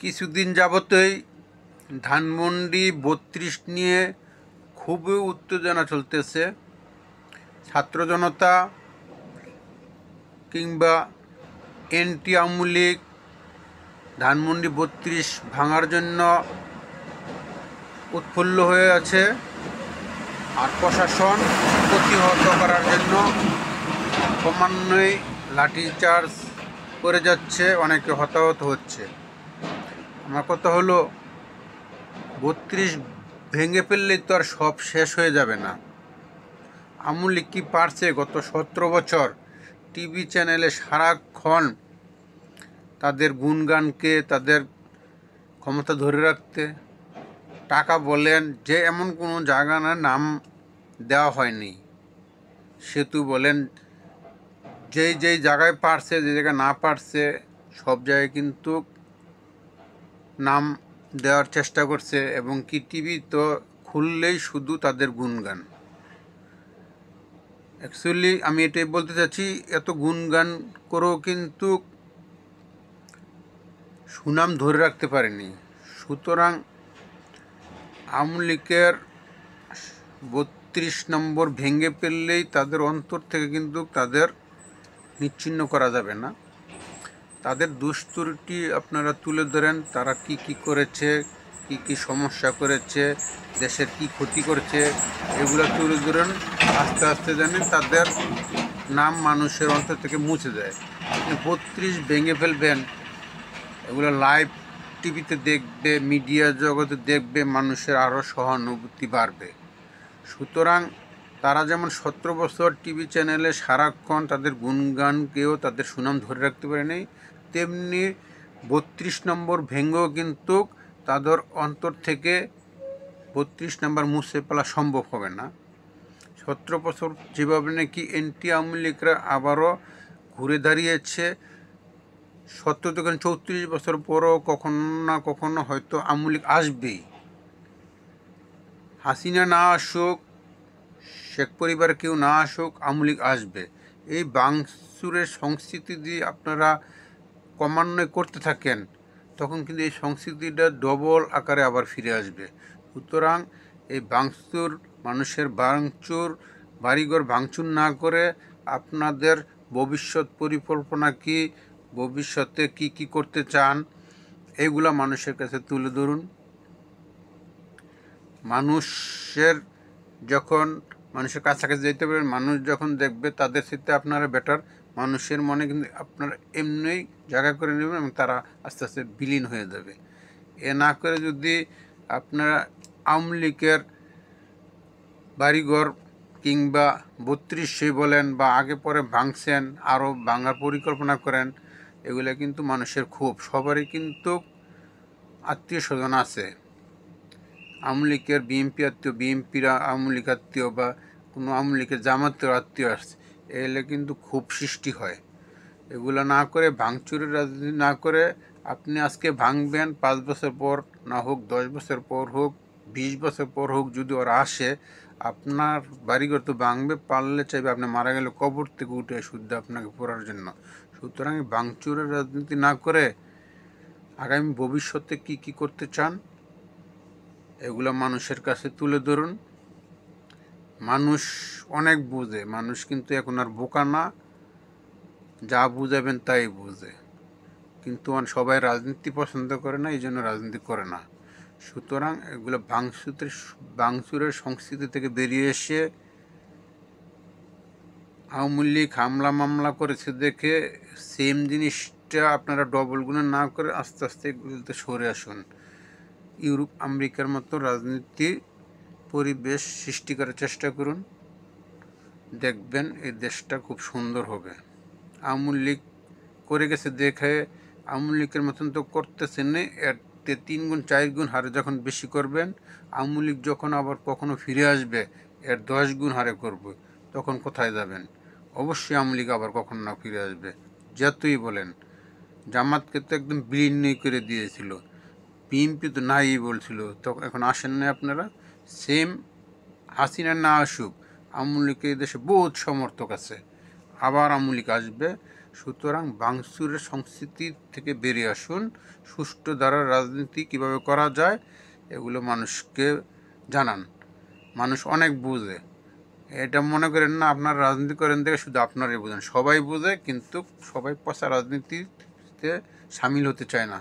কিছুদিন যাবতই ধানমন্ডি ৩২ নিয়ে খুবই উত্তেজনা চলতেছে। ছাত্র জনতা কিংবা এনটি আওয়ামী লীগ ধানমন্ডি ৩২ ভাঙার জন্য উৎফুল্ল হয়ে আছে, আর প্রশাসন প্রতিহত করার জন্য ক্রমান্বয়ে লাঠিচার্জ করে যাচ্ছে, অনেকে হতাহত হচ্ছে। আমার কথা হলো ৩২ ভেঙে ফেললেই তো আর সব শেষ হয়ে যাবে না। আওয়ামী লীগ কি পারছে গত ১৭ বছর টিভি চ্যানেলে সারাক্ষণ তাদের গুণগানকে, তাদের ক্ষমতা ধরে রাখতে? টাকা বলেন, যে এমন কোনো জায়গার নাম দেওয়া হয়নি। সেতু বলেন, যেই জায়গায় পারছে, যে জায়গায় না পারছে, সব জায়গায় কিন্তু নাম দেওয়ার চেষ্টা করছে। এবং কি টিভি তো খুললেই শুধু তাদের গুণগান। অ্যাকচুয়ালি আমি এটাই বলতে চাচ্ছি, এত গুণগান করেও কিন্তু সুনাম ধরে রাখতে পারেনি। সুতরাং আওয়ামী লীগের ৩২ নম্বর ভেঙে ফেললেই তাদের অন্তর থেকে কিন্তু তাদের নিচ্ছিন্ন করা যাবে না। তাদের দুষ্ত্রুটি আপনারা তুলে ধরেন, তারা কি কি করেছে, কি কি সমস্যা করেছে, দেশের কি ক্ষতি করেছে, এগুলো তুলে ধরেন। আস্তে আস্তে জানেন তাদের নাম মানুষের অন্তর থেকে মুছে যায়। ৩২ ভেঙে ফেলবেন, এগুলো লাইভ টিভিতে দেখবে, মিডিয়া জগতে দেখবে, মানুষের আরও সহানুভূতি বাড়বে। সুতরাং তারা যেমন ১৭ বছর টিভি চ্যানেলে সারাক্ষণ তাদের গুণগানকেও তাদের সুনাম ধরে রাখতে পারেনি, তেমনি ৩২ নম্বর ভেঙেও কিন্তু তাদের অন্তর থেকে ৩২ নম্বর মুছে ফেলা সম্ভব হবে না। ১৭ বছর যেভাবে নাকি এনটি আওয়ামী লীগরা আবারও ঘুরে দাঁড়িয়েছে, ১৭ থেকে ৩৪ বছর পরও কখনো না কখনো হয়তো আওয়ামী লীগ আসবেই। হাসিনা না আসুক, শেখ পরিবার কেউ না আসুক, আওয়ামী লীগ আসবে। এই ভাঙচুরের সংস্কৃতি দিয়ে আপনারা ক্রমান্বয়ে করতে থাকেন, তখন কিন্তু এই সংস্কৃতিটা ডবল আকারে আবার ফিরে আসবে। সুতরাং এই ভাঙচুর, মানুষের ভাঙচুর, বাড়িঘর ভাঙচুর না করে আপনাদের ভবিষ্যৎ পরিকল্পনা কি, ভবিষ্যতে কি কি করতে চান, এগুলা মানুষের কাছে তুলে ধরুন। মানুষের কাছাকাছি যেতে পারবেন, মানুষ যখন দেখবে তাদের সাথে আপনারা বেটার, মানুষের মনে কিন্তু আপনারা এমনিই জায়গা করে নেবেন এবং তারা আস্তে আস্তে বিলীন হয়ে যাবে। এ না করে যদি আপনারা আওয়ামী লীগের বাড়িঘর কিংবা ৩২ বলেন বা আগে পরে ভাঙছেন, আরও ভাঙার পরিকল্পনা করেন, এগুলো কিন্তু মানুষের খুব, সবারই কিন্তু আত্মীয় স্বজন আছে। আওয়ামী লীগের বিএনপি আত্মীয়, বিএনপিরা আওয়ামী লীগ আত্মীয়, বা কোনো আওয়ামী লীগের জামাতের আত্মীয় আসছে, এগুলো কিন্তু খুব সৃষ্টি হয়। এগুলো না করে, ভাঙচুরের রাজনীতি না করে, আপনি আজকে ভাঙবেন, ৫ বছর পর না হোক, ১০ বছর পর হোক, ২০ বছর পর হোক, যদি ওরা আসে, আপনার বাড়িঘর তো ভাঙবে, পারলে চাইবে আপনি মারা গেলে কবর থেকে উঠে শুদ্ধ আপনাকে পড়ার জন্য। সুতরাং ভাঙচুরের রাজনীতি না করে আগামী ভবিষ্যতে কি কি করতে চান, এগুলো মানুষের কাছে তুলে ধরুন। মানুষ অনেক বুঝে, মানুষ কিন্তু এখন আর বোকা না, যা বুঝাবেন তাই বুঝে। কিন্তু সবাই রাজনীতি পছন্দ করে না, এই জন্য রাজনীতি করে না। সুতরাং এগুলো ভাঙচুরের সংস্কৃতি থেকে বেরিয়ে এসে, আওয়ামী লীগ হামলা মামলা করেছে দেখে সেম জিনিসটা আপনারা ডবল গুণে না করে আস্তে আস্তে এগুলোতে সরে আসুন। ইউরোপ আমেরিকার মতো রাজনীতি পরিবেশ সৃষ্টি করার চেষ্টা করুন, দেখবেন এই দেশটা খুব সুন্দর হবে। আওয়ামী লীগ করে গেছে দেখে আওয়ামী লীগের মতন তো করতেছেন না, এর ৩ গুণ ৪ গুণ হারে যখন বেশি করবেন, আওয়ামী লীগ যখন আবার কখনো ফিরে আসবে, এর ১০ গুণ হারে করবে, তখন কোথায় যাবেন? অবশ্যই আওয়ামী লীগ আবার কখনো না ফিরে আসবে। যতই বলেন, জামাতকে তো একদম বিলীন করে দিয়েছিল, বিএনপি তো নাই বলছিল, তখন এখন আসেন না আপনারা। সেম হাসিনা না আসুক, আওয়ামী লীগের দেশে বহুত সমর্থক আছে, আবার আওয়ামী লীগ আসবে। সুতরাং ভাঙচুরের সংস্কৃতি থেকে বেরিয়ে আসুন, সুষ্ঠু ধারার রাজনীতি কিভাবে করা যায় এগুলো মানুষকে জানান। মানুষ অনেক বুঝে, এটা মনে করেন না আপনার রাজনীতি করেন দেখে শুধু আপনারই বোঝেন, সবাই বোঝে, কিন্তু সবাই পচা রাজনীতিতে সামিল হতে চায় না।